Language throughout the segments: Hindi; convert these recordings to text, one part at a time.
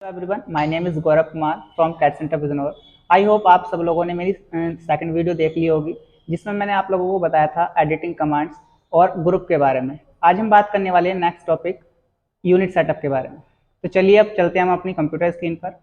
Everyone, my name is Gaurav Kumar from CAT centre Bijnor. I hope आप सब लोगों ने मेरी सेकंड वीडियो देख ली होगी, जिसमें मैंने आप लोगों को बताया था एडिटिंग कमांड्स और ग्रुप के बारे में। आज हम बात करने वाले हैं नेक्स्ट टॉपिक यूनिट सेटअप के बारे में। तो चलिए अब चलते हैं हम अपनी कंप्यूटर स्क्रीन पर।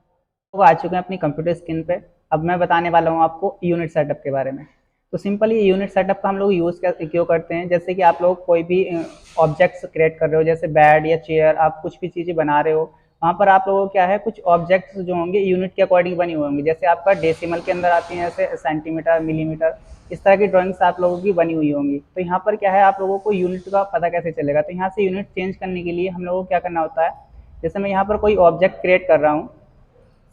वो आ चुके हैं अपनी कंप्यूटर स्क्रीन पे। अब मैं बताने वाला हूँ आपको यूनिट सेटअप के बारे में। तो सिंपली यूनिट सेटअप का हम लोग यूज़ क्यों करते हैं, जैसे कि आप लोग कोई भी ऑब्जेक्ट्स क्रिएट कर रहे हो, जैसे बेड या चेयर, आप कुछ भी चीज़ें बना रहे हो, वहाँ पर आप लोगों को क्या है, कुछ ऑब्जेक्ट्स जो होंगे यूनिट के अकॉर्डिंग बनी हुई होंगी। जैसे आपका डेसिमल के अंदर आती हैं, जैसे सेंटीमीटर, मिलीमीटर, इस तरह की ड्राइंग्स आप लोगों की बनी हुई होंगी। तो यहाँ पर क्या है, आप लोगों को यूनिट का पता कैसे चलेगा। तो यहाँ से यूनिट चेंज करने के लिए हम लोगों को क्या करना होता है, जैसे मैं यहाँ पर कोई ऑब्जेक्ट क्रिएट कर रहा हूँ,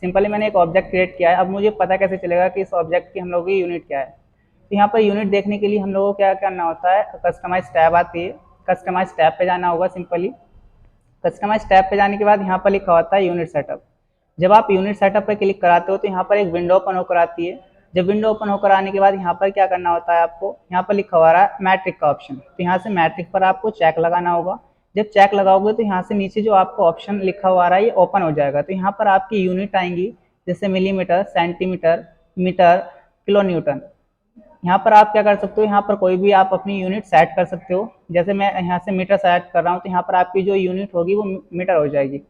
सिंपली मैंने एक ऑब्जेक्ट क्रिएट किया है। अब मुझे पता कैसे चलेगा कि इस ऑब्जेक्ट की हम लोगों की यूनिट क्या है। तो यहाँ पर यूनिट देखने के लिए हम लोगों को क्या करना होता है, कस्टमाइज टैब आती है, कस्टमाइज टैब पे जाना होगा। सिंपली कस्टमाइज टैब पे जाने के बाद यहाँ पर लिखा होता है यूनिट सेटअप। जब आप यूनिट सेटअप पे क्लिक कराते हो तो यहाँ पर एक विंडो ओपन होकर आती है। जब विंडो ओपन होकर आने के बाद यहाँ पर क्या करना होता है, आपको यहाँ पर लिखा हुआ है मैट्रिक का ऑप्शन। तो यहाँ से मैट्रिक पर आपको चेक लगाना होगा। जब चेक लगाओगे तो यहाँ से नीचे जो आपको ऑप्शन लिखा हुआ है ये ओपन हो जाएगा। तो यहाँ पर आपकी यूनिट आएंगी, जैसे millimetre, centimetre, metre, kilo newton. यहाँ पर आप क्या कर सकते हो, यहाँ पर कोई भी आप अपनी यूनिट सेट कर सकते हो। जैसे मैं यहाँ से मीटर सेट कर रहा हूँ तो यहाँ पर आपकी जो यूनिट होगी वो मीटर हो जाएगी।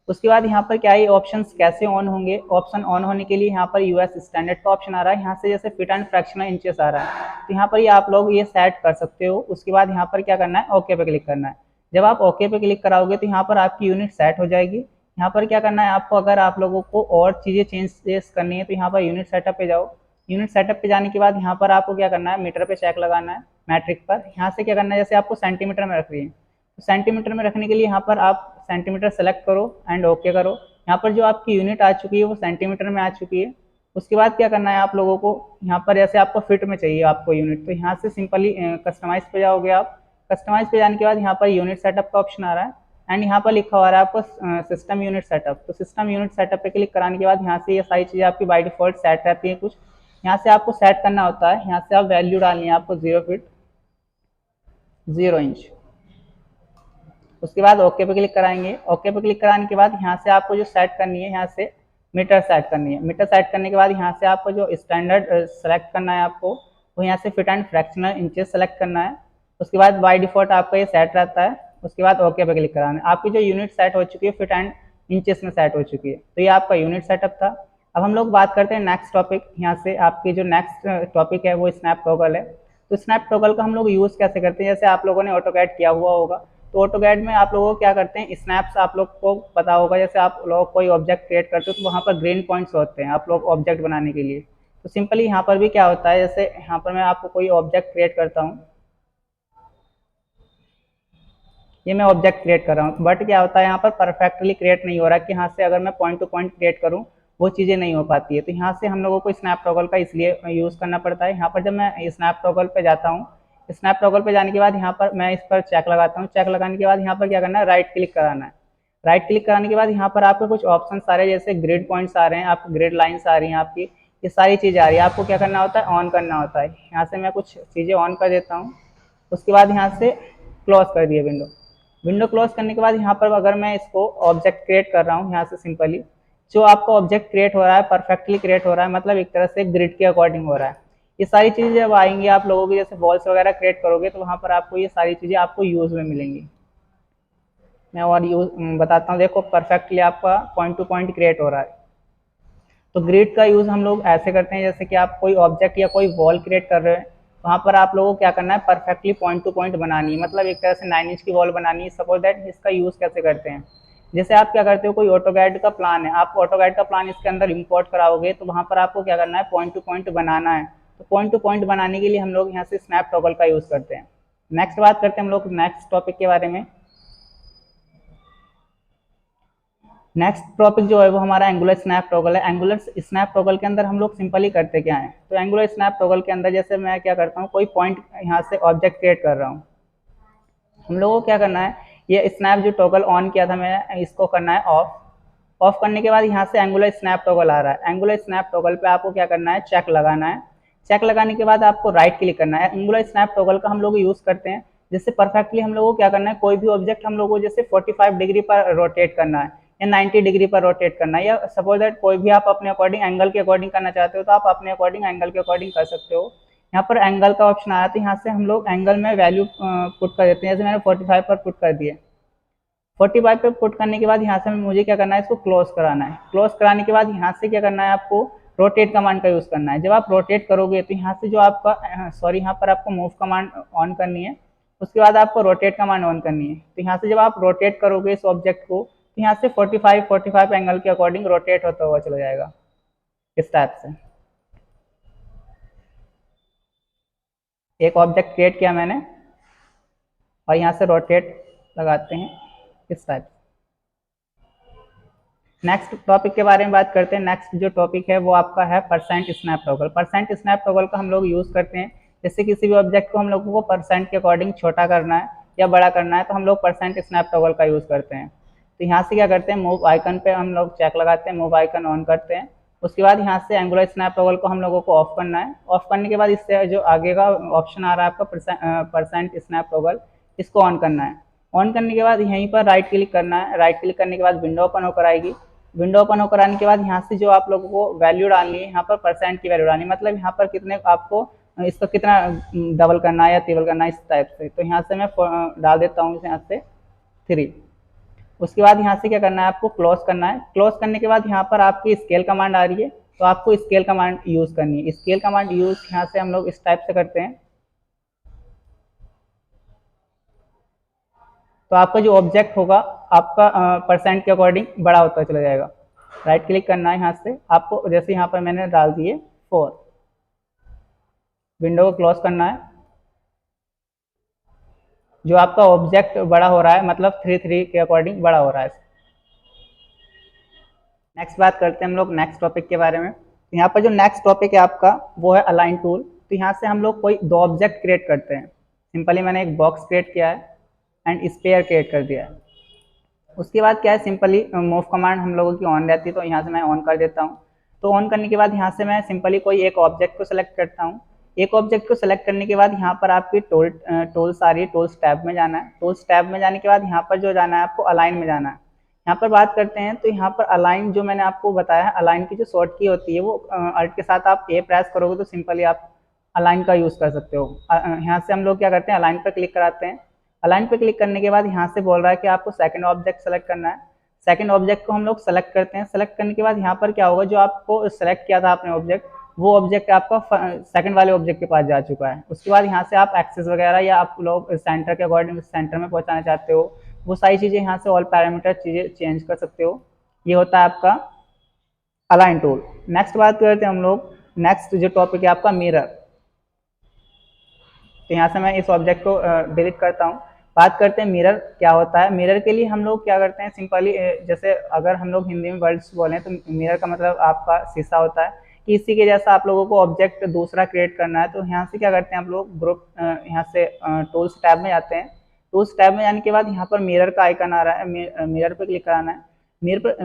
उसके बाद यहाँ पर क्या है, ऑप्शंस कैसे ऑन होंगे। ऑप्शन ऑन होने के लिए यहाँ पर यूएस स्टैंडर्ड का ऑप्शन आ रहा है, यहाँ से जैसे फीट एंड फ्रैक्शनल इंचेस आ रहा है, तो यहाँ पर ये आप लोग ये सेट कर सकते हो। उसके बाद यहाँ पर क्या करना है, ओके पे क्लिक करना है। जब आप ओके पे क्लिक कराओगे तो यहाँ पर आपकी यूनिट सेट हो जाएगी। यहाँ पर क्या करना है आपको, अगर आप लोगों को और चीज़ें चेंज करनी है तो यहाँ पर यूनिट सेटअप पे जाओ। यूनिट सेटअप पे जाने के बाद यहाँ पर आपको क्या करना है, मीटर पे चेक लगाना है, मैट्रिक पर। यहाँ से क्या करना है, जैसे आपको सेंटीमीटर में रख रही है तो सेंटीमीटर में रखने के लिए यहाँ पर आप सेंटीमीटर सेलेक्ट करो एंड ओके करो। यहाँ पर जो आपकी यूनिट आ चुकी है वो सेंटीमीटर में आ चुकी है। उसके बाद क्या करना है आप लोगों को, यहाँ पर जैसे आपको फिट में चाहिए आपको यूनिट, तो यहाँ से सिंपली कस्टमाइज पे जाओगे आप। कस्टमाइज पे जाने के बाद यहाँ पर यूनिट सेटअप का ऑप्शन आ रहा है एंड यहाँ पर लिखा हुआ है आपको सिस्टम यूनिट सेटअप। तो सिस्टम यूनिट सेटअप पे क्लिक कराने के बाद यहाँ से ये सारी चीज़ें आपकी बाय डिफॉल्ट सेट रहती है। कुछ यहाँ से आपको सेट करना होता है, यहाँ से आप वैल्यू डालनी है आपको 0 फीट 0 इंच। उसके बाद ओके पे क्लिक कराएंगे। ओके पे क्लिक कराने के बाद यहाँ से आपको जो सेट करनी है, यहाँ से मीटर सेट करनी है। मीटर सेट करने के बाद यहाँ से आपको जो स्टैंडर्ड सेलेक्ट करना है आपको, वो यहाँ से fit and fractional inches select करना है। उसके बाद बाय डिफॉल्ट आपका ये सेट रहता है। उसके बाद ओके पे क्लिक कराना है। आपकी जो यूनिट सेट हो चुकी है फिट एंड इंचेस में सेट हो चुकी है। तो ये आपका यूनिट सेटअप था। अब हम लोग बात करते हैं नेक्स्ट टॉपिक। यहाँ से आपकी जो नेक्स्ट टॉपिक है वो स्नैप टॉगल है। तो स्नैप टॉगल का हम लोग यूज़ कैसे करते हैं, जैसे आप लोगों ने ऑटोकैड किया हुआ होगा, तो ऑटोकैड में आप लोगों को क्या करते हैं, स्नैप्स आप लोग को पता होगा। जैसे आप लोग कोई ऑब्जेक्ट क्रिएट करते हो तो वहाँ पर ग्रीन पॉइंट्स होते हैं आप लोग ऑब्जेक्ट बनाने के लिए। तो सिंपली यहाँ पर भी क्या होता है, जैसे यहाँ पर मैं आपको कोई ऑब्जेक्ट क्रिएट करता हूँ, ये मैं ऑब्जेक्ट क्रिएट कर रहा हूँ, बट क्या होता है यहाँ पर परफेक्टली क्रिएट नहीं हो रहा कि यहाँ से अगर मैं पॉइंट टू पॉइंट क्रिएट करूँ वो चीज़ें नहीं हो पाती है। तो यहाँ से हम लोगों को स्नैप टॉगल का इसलिए यूज़ करना पड़ता है। यहाँ पर जब मैं स्नैप टॉगल पे जाता हूँ, स्नैप टॉगल पे जाने के बाद यहाँ पर मैं इस पर चेक लगाता हूँ। चेक लगाने के बाद यहाँ पर क्या करना है, राइट क्लिक कराना है। राइट क्लिक कराने के बाद यहाँ पर आपको कुछ ऑप्शन आ रहे हैं, जैसे ग्रिड पॉइंट्स आ रहे हैं, आपकी ग्रिड लाइन्स आ रही हैं, आपकी ये सारी चीज़ें आ रही है। आपको क्या करना होता है, ऑन करना होता है। यहाँ से मैं कुछ चीज़ें ऑन कर देता हूँ। उसके बाद यहाँ से क्लोज कर दिए विंडो। विंडो क्लोज करने के बाद यहाँ पर अगर मैं इसको ऑब्जेक्ट क्रिएट कर रहा हूँ, यहाँ से सिंपली जो आपका ऑब्जेक्ट क्रिएट हो रहा है परफेक्टली क्रिएट हो रहा है, मतलब एक तरह से ग्रिड के अकॉर्डिंग हो रहा है। ये सारी चीज़ें जब आएंगी आप लोगों की, जैसे वॉल्स वगैरह क्रिएट करोगे तो वहाँ पर आपको ये सारी चीज़ें आपको यूज़ में मिलेंगी। मैं और यूज बताता हूँ। देखो परफेक्टली आपका पॉइंट टू पॉइंट क्रिएट हो रहा है। तो ग्रिड का यूज़ हम लोग ऐसे करते हैं, जैसे कि आप कोई ऑब्जेक्ट या कोई वॉल क्रिएट कर रहे हैं, वहाँ पर आप लोगों को क्या करना है, परफेक्टली पॉइंट टू पॉइंट बनानी है, मतलब एक तरह से 9 इंच की वॉल बनानी है। सपोज दैट इसका यूज़ कैसे करते हैं, जैसे आप क्या करते हो, कोई ऑटोकैड का प्लान है, आप ऑटोकैड का प्लान इसके अंदर इंपोर्ट कराओगे तो वहाँ पर आपको क्या करना है, पॉइंट टू पॉइंट बनाना है। तो पॉइंट टू पॉइंट बनाने के लिए हम लोग यहाँ से स्नैप टॉगल का यूज़ करते हैं। नेक्स्ट बात करते हैं हम लोग नेक्स्ट टॉपिक के बारे में। नेक्स्ट टॉपिक जो है वो हमारा एंगुलर स्नैप टॉगल है। एंगुलर स्नैप टॉगल के अंदर हम लोग सिंपली करते क्या है, तो एंगुलर स्नैप टॉगल के अंदर जैसे मैं क्या करता हूँ, कोई पॉइंट यहाँ से ऑब्जेक्ट क्रिएट कर रहा हूँ, हम लोगों को क्या करना है, ये स्नैप जो टॉगल ऑन किया था मैं, इसको करना है ऑफ। ऑफ करने के बाद यहाँ से एंगुलर स्नैप टॉगल आ रहा है। एंगुलर स्नैप टॉगल पे आपको क्या करना है, चेक लगाना है। चेक लगाने के बाद आपको राइट क्लिक करना है। एंगुलर स्नैप टॉगल का हम लोग यूज़ करते हैं जिससे परफेक्टली हम लोगों को क्या करना है, कोई भी ऑब्जेक्ट हम लोगों को जैसे 45 डिग्री पर रोटेट करना है या 90 डिग्री पर रोटेट करना है, या सपोज दैट कोई भी आप अपने अकॉर्डिंग एंगल के अकॉर्डिंग करना चाहते हो तो आप अपने अकॉर्डिंग एंगल के अकॉर्डिंग कर सकते हो। यहाँ पर एंगल का ऑप्शन आया तो यहाँ से हम लोग एंगल में वैल्यू पुट कर देते हैं, जैसे मैंने 45 पर पुट कर दिया। 45 पे पुट करने के बाद यहाँ से मुझे क्या करना है, इसको क्लोज कराना है। क्लोज कराने के बाद यहाँ से क्या करना है, आपको रोटेट कमांड का यूज़ करना है। जब आप रोटेट करोगे तो यहाँ से जो आपका सॉरी यहाँ पर आपको मूव कमांड ऑन करनी है, उसके बाद आपको रोटेट कमांड ऑन करनी है। तो यहाँ से जब आप रोटेट करोगे इस ऑब्जेक्ट को तो यहाँ से 45 एंगल के अकॉर्डिंग रोटेट होता हुआ चला जाएगा इस टाइप से। एक ऑब्जेक्ट क्रिएट किया मैंने और यहाँ से रोटेट लगाते हैं इस टाइप। नेक्स्ट टॉपिक के बारे में बात करते हैं। नेक्स्ट जो टॉपिक है वो आपका है percent snap toggle. Percent snap toggle का हम लोग यूज़ करते हैं जैसे किसी भी ऑब्जेक्ट को हम लोगों को परसेंट के अकॉर्डिंग छोटा करना है या बड़ा करना है तो हम लोग परसेंट स्नैप टॉगल का यूज़ करते हैं। तो यहाँ से क्या करते हैं, मूव आइकन पे हम लोग चेक लगाते हैं, मूव आइकन ऑन करते हैं। उसके बाद यहाँ से एंगुलर स्नैप टॉगल को हम लोगों को ऑफ करना है। ऑफ करने के बाद इससे जो आगे का ऑप्शन आ रहा है आपका परसेंट स्नैप टॉगल, इसको ऑन करना है। ऑन करने के बाद यहीं पर राइट क्लिक करना है। राइट क्लिक करने के बाद विंडो ओपन होकर आएगी। विंडो ओपन होकर आने के बाद यहाँ से जो आप लोगों को वैल्यू डालनी है, यहाँ पर परसेंट की वैल्यू डालनी है, मतलब यहाँ पर कितने आपको इसको कितना डबल करना है या ट्रिपल करना है इस टाइप से। तो यहाँ से मैं डाल देता हूँ यहाँ से 3। उसके बाद यहाँ से क्या करना है, आपको क्लोज करना है। क्लोज करने के बाद यहाँ पर आपकी स्केल कमांड आ रही है तो आपको स्केल कमांड यूज़ करनी है। स्केल कमांड यूज़ यहाँ से हम लोग इस टाइप से करते हैं तो आपका जो ऑब्जेक्ट होगा आपका परसेंट के अकॉर्डिंग बड़ा होता चला जाएगा। राइट क्लिक करना है यहाँ से, आपको जैसे यहाँ पर मैंने डाल दिए 4। विंडो को क्लोज करना है। जो आपका ऑब्जेक्ट बड़ा हो रहा है मतलब 3 के अकॉर्डिंग बड़ा हो रहा है। नेक्स्ट बात करते हैं हम लोग नेक्स्ट टॉपिक के बारे में। यहाँ पर जो नेक्स्ट टॉपिक है आपका वो है अलाइन टूल। तो यहाँ से हम लोग कोई 2 ऑब्जेक्ट क्रिएट करते हैं। सिंपली मैंने एक बॉक्स क्रिएट किया है एंड स्पेयर क्रिएट कर दिया है। उसके बाद क्या है, सिंपली मूव कमांड हम लोगों की ऑन रहती है तो यहाँ से मैं ऑन कर देता हूँ। तो ऑन करने के बाद यहाँ से मैं सिंपली कोई एक ऑब्जेक्ट को सेलेक्ट करता हूँ। एक ऑब्जेक्ट को सेलेक्ट करने के बाद यहाँ पर आपकी टूल्स आ रही है, टूल्स टैब में जाना है। टूल्स टैब में जाने के बाद यहाँ पर जो जाना है आपको अलाइन में जाना है। यहाँ पर बात करते हैं तो यहाँ पर अलाइन जो मैंने आपको बताया है, अलाइन की जो शॉर्ट की होती है वो अल्ट के साथ आप ए प्रेस करोगे तो सिंपली आप अलाइन का यूज़ कर सकते हो। यहाँ से हम लोग क्या करते हैं, अलाइन पर क्लिक कराते हैं। अलाइन पे क्लिक करने के बाद यहाँ से बोल रहा है कि आपको सेकंड ऑब्जेक्ट सेलेक्ट करना है। सेकंड ऑब्जेक्ट को हम लोग सेलेक्ट करते हैं। सेलेक्ट करने के बाद यहाँ पर क्या होगा, जो आपको सेलेक्ट किया था आपने ऑब्जेक्ट, वो ऑब्जेक्ट आपका सेकंड वाले ऑब्जेक्ट के पास जा चुका है। उसके बाद यहाँ से आप एक्सेस वगैरह या आप लोग सेंटर के अकॉर्डिंग सेंटर में पहुँचाना चाहते हो, वो सारी चीज़ें यहाँ से ऑल पैरामीटर चीज़ें चेंज कर सकते हो। ये होता है आपका अलाइन टूल। नेक्स्ट बात करते हैं हम लोग, नेक्स्ट जो टॉपिक है आपका मिरर। तो यहाँ से मैं इस ऑब्जेक्ट को डिलीट करता हूँ। बात करते हैं मिरर क्या होता है। मिरर के लिए हम लोग क्या करते हैं, सिंपली जैसे अगर हम लोग हिंदी में वर्ड्स बोलें तो मिरर का मतलब आपका शीशा होता है कि इसी के जैसा आप लोगों को ऑब्जेक्ट दूसरा क्रिएट करना है। तो यहाँ से क्या करते हैं आप लोग, ग्रुप यहाँ से टूल्स टैब में जाते हैं। टूल्स टैब में जाने के बाद यहाँ पर मिरर का आइकन आ रहा है, मिरर पर क्लिक कराना है।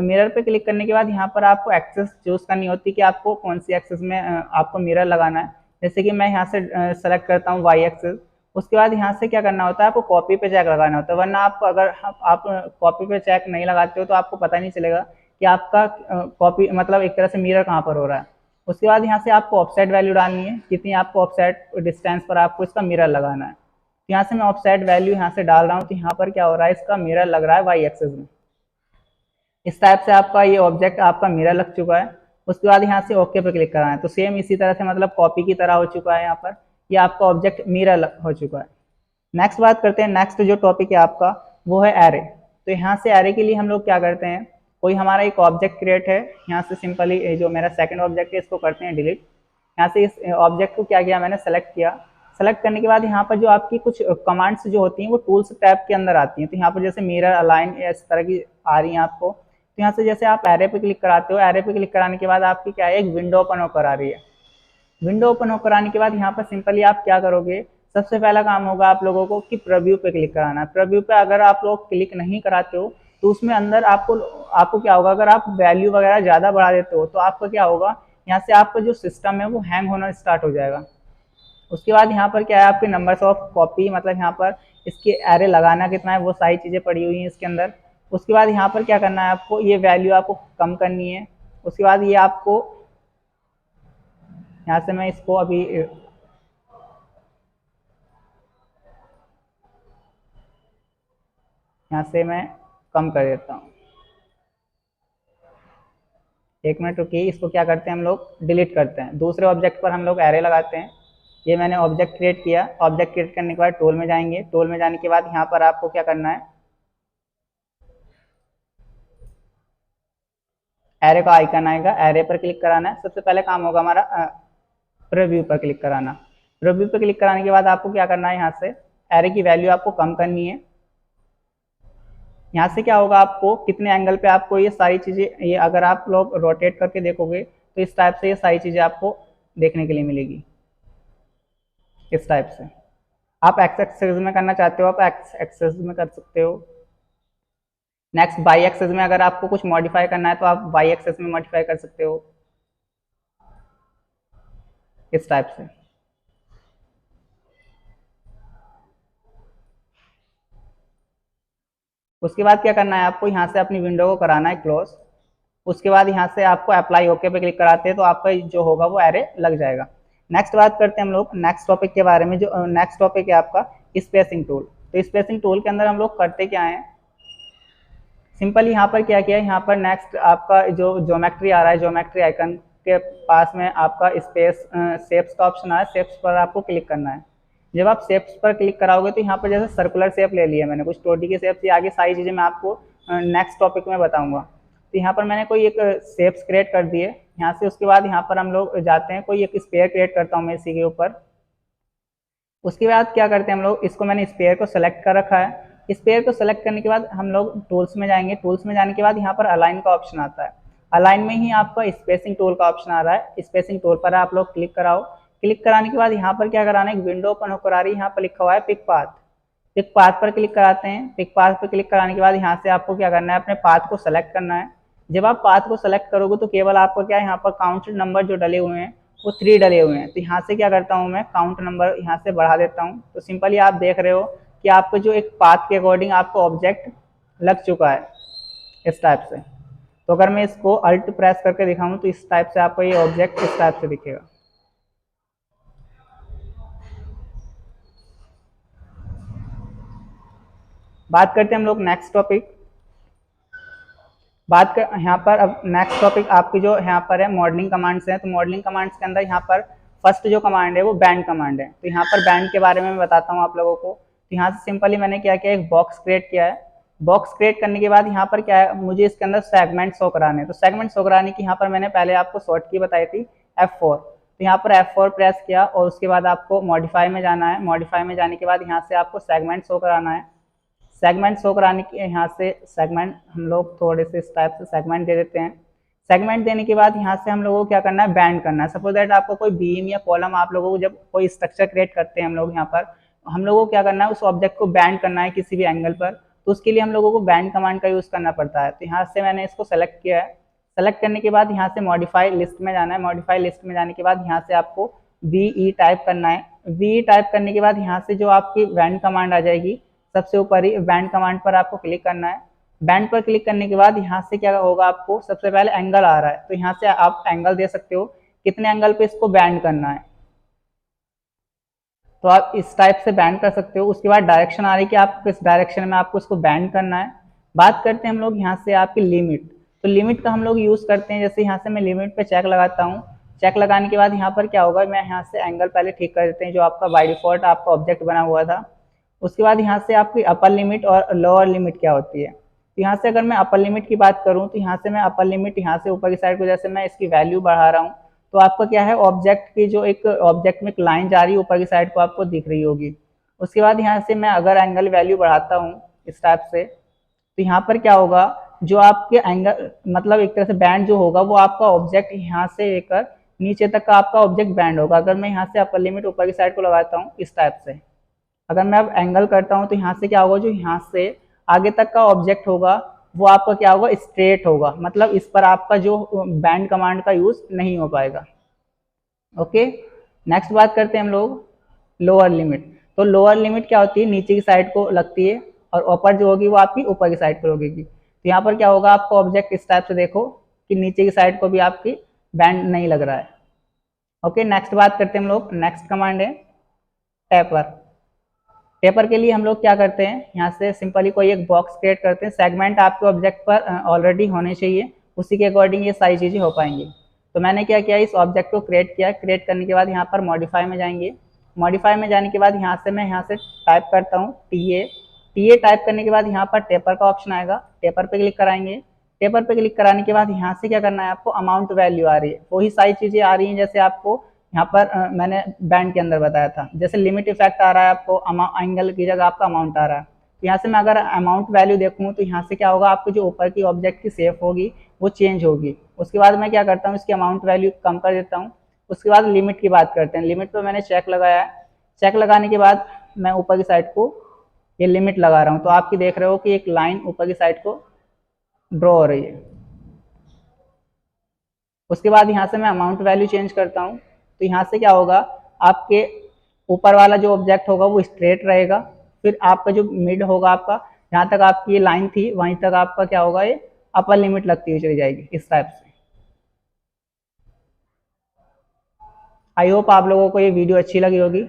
मिरर पे क्लिक करने के बाद यहाँ पर आपको एक्सेस चूज करनी होती है कि आपको कौन सी एक्सेस में आपको मिरर लगाना है। जैसे कि मैं यहाँ से सेलेक्ट करता हूँ वाई एक्सेस। उसके बाद यहाँ से क्या करना होता है, आपको कॉपी पे चेक लगाना होता है, वरना आपको अगर आप कॉपी पे चेक नहीं लगाते हो तो आपको पता नहीं चलेगा कि आपका कॉपी मतलब एक तरह से मिरर कहाँ पर हो रहा है। उसके बाद यहाँ से आपको ऑफसेट वैल्यू डालनी है, कितनी आपको ऑफसेट डिस्टेंस पर आपको इसका मिरर लगाना है। तो यहाँ से मैं ऑफसेट वैल्यू यहाँ से डाल रहा हूँ। तो यहाँ पर क्या हो रहा है, इसका मिरर लग रहा है वाई एक्सेस में। इस टाइप से आपका ये ऑब्जेक्ट आपका मिरर लग चुका है। उसके बाद यहाँ से ओके पे क्लिक करना है। तो सेम इसी तरह से मतलब कॉपी की तरह हो चुका है। यहाँ पर ये आपका ऑब्जेक्ट मिरर हो चुका है। नेक्स्ट बात करते हैं, नेक्स्ट जो टॉपिक है आपका वो है एरे। तो यहाँ से एरे के लिए हम लोग क्या करते हैं, कोई हमारा एक ऑब्जेक्ट क्रिएट है, यहाँ से सिंपली जो मेरा सेकंड ऑब्जेक्ट है इसको करते हैं डिलीट। यहाँ से इस ऑब्जेक्ट को क्या किया, मैंने सेलेक्ट किया। सेलेक्ट करने के बाद यहाँ पर जो आपकी कुछ कमांड्स जो होती हैं वो टूल्स टैब के अंदर आती हैं। तो यहाँ पर जैसे मिरर, अलाइन इस तरह की आ रही हैं आपको। तो यहाँ से जैसे आप एरे पे क्लिक कराते हो, एरे पे क्लिक कराने के बाद आपकी क्या है, एक विंडो ओपन होकर आ रही है। विंडो ओपन होकर आने के बाद यहाँ पर सिंपली आप क्या करोगे, सबसे पहला काम होगा आप लोगों को कि प्रीव्यू पे क्लिक कराना है। प्रीव्यू पे अगर आप लोग क्लिक नहीं कराते हो तो उसमें अंदर आपको क्या होगा, अगर आप वैल्यू वगैरह ज़्यादा बढ़ा देते हो तो आपका क्या होगा, यहाँ से आपका जो सिस्टम है वो हैंग होना स्टार्ट हो जाएगा। उसके बाद यहाँ पर क्या है, आपके नंबर्स ऑफ कॉपी, मतलब यहाँ पर इसकी एरे लगाना कितना है, वो सारी चीज़ें पड़ी हुई हैं इसके अंदर। उसके बाद यहाँ पर क्या करना है आपको, ये वैल्यू आपको कम करनी है। उसके बाद ये आपको यहाँ से मैं इसको अभी यहाँ से मैं कम कर देता हूँ। 1 मिनट रुकिए, इसको क्या करते हैं हम लोग डिलीट करते हैं। दूसरे ऑब्जेक्ट पर हम लोग एरे लगाते हैं। ये मैंने ऑब्जेक्ट क्रिएट किया। ऑब्जेक्ट क्रिएट करने के बाद टूल में जाएंगे। टूल में जाने के बाद यहाँ पर आपको क्या करना है, एरे का आइकन आएगा, एरे पर क्लिक कराना है। सबसे पहले काम होगा हमारा प्रीव्यू पर क्लिक कराना। प्रीव्यू पर क्लिक कराने के बाद आपको क्या करना है, यहाँ से एरे की वैल्यू आपको कम करनी है। यहाँ से क्या होगा, आपको कितने एंगल पे आपको ये सारी चीज़ें, ये अगर आप लोग रोटेट करके देखोगे तो इस टाइप से ये सारी चीज़ें आपको देखने के लिए मिलेगी, इस टाइप से। आप एक्स एक्सेस में करना चाहते हो, आप एक्स एक्सेस में कर सकते हो। नेक्स्ट वाई एक्सेस में अगर आपको कुछ मॉडिफाई करना है तो आप वाई एक्सेस में मॉडिफाई कर सकते हो, इस टाइप से। उसके बाद क्या करना है, आपको यहाँ से अपनी विंडो को कराना है क्लोज। उसके बाद यहाँ से आपको अप्लाई ओके पे क्लिक कराते हैं तो आपका जो होगा वो एरे लग जाएगा। नेक्स्ट बात करते हैं हम लोग नेक्स्ट टॉपिक के बारे में। जो नेक्स्ट टॉपिक है आपका स्पेसिंग टूल। तो स्पेसिंग टूल के अंदर हम लोग करते क्या है, सिंपल यहाँ पर क्या किया है, यहाँ पर नेक्स्ट आपका जो ज्योमेट्री आ रहा है, ज्योमेट्री आइकन के पास में आपका स्पेस शेप्स का ऑप्शन आ रहा है, शेप्स पर आपको क्लिक करना है। जब आप शेप्स पर क्लिक कराओगे तो यहाँ पर जैसे सर्कुलर शेप ले लिया मैंने, कुछ 2D के शेप्स, ये आगे सारी चीज़ें मैं आपको नेक्स्ट टॉपिक में बताऊंगा। तो यहाँ पर मैंने कोई एक शेप्स क्रिएट कर दिए यहाँ से। उसके बाद यहाँ पर हम लोग जाते हैं, कोई एक स्पेयर क्रिएट करता हूँ मैं इसी के ऊपर। उसके बाद क्या करते हैं हम लोग, इसको मैंने स्पेयर को सेलेक्ट कर रखा है। स्पेयर को सेलेक्ट करने के बाद हम लोग टूल्स में जाएंगे। टूल्स में जाने के बाद यहाँ पर अलाइन का ऑप्शन आता है। अलाइन में ही आपका स्पेसिंग टूल का ऑप्शन आ रहा है। स्पेसिंग टूल पर आप लोग क्लिक कराओ। क्लिक कराने के बाद यहाँ पर क्या कराना है, एक विंडो ओपन होकर आ रही है, यहाँ पर लिखा हुआ है पिक पाथ। पिक पाथ पर क्लिक कराते हैं। पिक पाथ पर क्लिक कराने के बाद यहाँ से आपको क्या करना है, अपने पाथ को सेलेक्ट करना है। जब आप पाथ को सेलेक्ट करोगे तो केवल आपको क्या है, यहाँ पर काउंट नंबर जो डले हुए हैं वो 3 डले हुए हैं। तो यहाँ से क्या करता हूँ, मैं काउंट नंबर यहाँ से बढ़ा देता हूँ। तो सिंपली आप देख रहे हो कि आपको जो एक पाथ के अकॉर्डिंग आपको ऑब्जेक्ट लग चुका है, इस टाइप से। तो अगर मैं इसको अल्ट प्रेस करके दिखाऊं तो इस टाइप से आपको ये ऑब्जेक्ट इस टाइप से दिखेगा। बात करते हैं हम लोग नेक्स्ट टॉपिक। बात कर यहाँ पर अब नेक्स्ट टॉपिक आपकी जो यहाँ पर है मॉडलिंग कमांड्स हैं। तो मॉडलिंग कमांड्स के अंदर यहाँ पर फर्स्ट जो कमांड है वो बैंड कमांड है। तो यहाँ पर बैंड के बारे में मैं बताता हूँ आप लोगों को। तो यहाँ से सिंपली मैंने क्या किया, एक बॉक्स क्रिएट किया है। बॉक्स क्रिएट करने के बाद यहाँ पर क्या है, मुझे इसके अंदर सेगमेंट शो कराने। तो सेगमेंट शो कराने की यहाँ पर मैंने पहले आपको शॉर्ट की बताई थी F4। तो यहाँ पर F4 प्रेस किया और उसके बाद आपको मॉडिफाई में जाना है। मॉडिफाई में जाने के बाद यहाँ से आपको सेगमेंट शो कराना है। सेगमेंट शो कराने के यहाँ से सेगमेंट हम लोग थोड़े से इस टाइप से सेगमेंट दे देते हैं। सेगमेंट देने के बाद यहाँ से हम लोगों को क्या करना है, बैंड करना है। सपोज दैट आपको कोई बीम या कॉलम, आप लोगों को जब कोई स्ट्रक्चर क्रिएट करते हैं हम लोग, यहाँ पर हम लोगों को क्या करना है, उस ऑब्जेक्ट को बैंड करना है किसी भी एंगल पर। तो उसके लिए हम लोगों को बैंड कमांड का यूज करना पड़ता है। तो यहाँ से मैंने इसको सेलेक्ट किया है। सेलेक्ट करने के बाद यहाँ से मॉडिफाई लिस्ट में जाना है। मॉडिफाई लिस्ट में जाने के बाद यहाँ से आपको BE टाइप करना है। BE टाइप करने के बाद यहाँ से जो आपकी बैंड कमांड आ जाएगी, सबसे ऊपर ही बैंड कमांड पर आपको क्लिक करना है। बैंड पर क्लिक करने के बाद यहाँ से क्या होगा, आपको सबसे पहले एंगल आ रहा है तो यहाँ से आप एंगल दे सकते हो, कितने एंगल पे इसको बैंड करना है। तो आप इस टाइप से बैंड कर सकते हो। उसके बाद डायरेक्शन आ रही है कि आप किस डायरेक्शन में आपको इसको बैंड करना है। बात करते हैं हम लोग यहाँ से आपकी लिमिट। तो लिमिट का हम लोग यूज करते हैं, जैसे यहाँ से मैं लिमिट पे चेक लगाता हूँ। चेक लगाने के बाद यहाँ पर क्या होगा, मैं यहाँ से एंगल पहले ठीक कर देते हैं जो आपका बाय डिफॉल्ट आपका ऑब्जेक्ट बना हुआ था। उसके बाद यहाँ से आपकी अपर लिमिट और लोअर लिमिट क्या होती है। तो यहाँ से अगर मैं अपर लिमिट की बात करूँ तो यहाँ से मैं अपर लिमिट यहाँ से ऊपर की साइड को जैसे मैं इसकी वैल्यू बढ़ा रहा हूँ तो आपका क्या है, ऑब्जेक्ट की जो एक ऑब्जेक्ट में एक लाइन जा रही है ऊपर की साइड को आपको दिख रही होगी। उसके बाद यहाँ से मैं अगर एंगल वैल्यू बढ़ाता हूँ इस टाइप से, तो यहाँ पर क्या होगा, जो आपके एंगल मतलब एक तरह से बैंड जो होगा वो आपका ऑब्जेक्ट यहाँ से लेकर नीचे तक का आपका ऑब्जेक्ट बैंड होगा। अगर मैं यहाँ से अपर लिमिट ऊपर की साइड को लगाता हूँ इस टाइप से, अगर मैं अब एंगल करता हूँ तो यहाँ से क्या होगा, जो यहाँ से आगे तक का ऑब्जेक्ट होगा वो आपका क्या होगा, स्ट्रेट होगा। मतलब इस पर आपका जो बैंड कमांड का यूज नहीं हो पाएगा। ओके, नेक्स्ट बात करते हैं हम लोग लोअर लिमिट। तो लोअर लिमिट क्या होती है, नीचे की साइड को लगती है, और ऊपर जो होगी वो आपकी ऊपर की साइड पर होगी। तो यहाँ पर क्या होगा, आपको ऑब्जेक्ट इस टाइप से देखो कि नीचे की साइड को भी आपकी बैंड नहीं लग रहा है। ओके, नेक्स्ट बात करते हैं हम लोग। नेक्स्ट कमांड है टेपर। टेपर के लिए हम लोग क्या करते हैं, यहाँ से सिंपली कोई एक बॉक्स क्रिएट करते हैं। सेगमेंट आपके ऑब्जेक्ट पर ऑलरेडी होने चाहिए, उसी के अकॉर्डिंग ये सारी चीज़ें हो पाएंगी। तो मैंने क्या किया, इस ऑब्जेक्ट को क्रिएट किया। क्रिएट करने के बाद यहाँ पर मॉडिफाई में जाएंगे। मॉडिफाई में जाने के बाद यहाँ से मैं यहाँ से टाइप करता हूँ टी ए टाइप करने के बाद यहाँ पर टेपर का ऑप्शन आएगा, टेपर पे क्लिक कराएंगे। टेपर पे क्लिक कराने के बाद यहाँ से क्या करना है, आपको अमाउंट वैल्यू आ रही है, वही सारी चीज़ें आ रही हैं जैसे आपको यहाँ पर मैंने बैंड के अंदर बताया था। जैसे लिमिट इफेक्ट आ रहा है आपको, एंगल की जगह आपका अमाउंट आ रहा है। तो यहाँ से मैं अगर अमाउंट वैल्यू देखूँ तो यहाँ से क्या होगा, आपको जो ऊपर की ऑब्जेक्ट की शेप होगी वो चेंज होगी। उसके बाद मैं क्या करता हूँ, इसकी अमाउंट वैल्यू कम कर देता हूँ। उसके बाद लिमिट की बात करते हैं। लिमिट पर मैंने चेक लगाया है। चेक लगाने के बाद मैं ऊपर की साइड को ये लिमिट लगा रहा हूँ, तो आपकी देख रहे हो कि एक लाइन ऊपर की साइड को ड्रॉ हो रही है। उसके बाद यहाँ से मैं अमाउंट वैल्यू चेंज करता हूँ, तो यहाँ से क्या होगा, आपके ऊपर वाला जो ऑब्जेक्ट होगा वो स्ट्रेट रहेगा। फिर आपका जो मिड होगा, आपका जहाँ तक आपकी ये लाइन थी वहीं तक आपका क्या होगा, ये अपर लिमिट लगती हुई चली जाएगी इस टाइप से। आई होप आप लोगों को ये वीडियो अच्छी लगी होगी।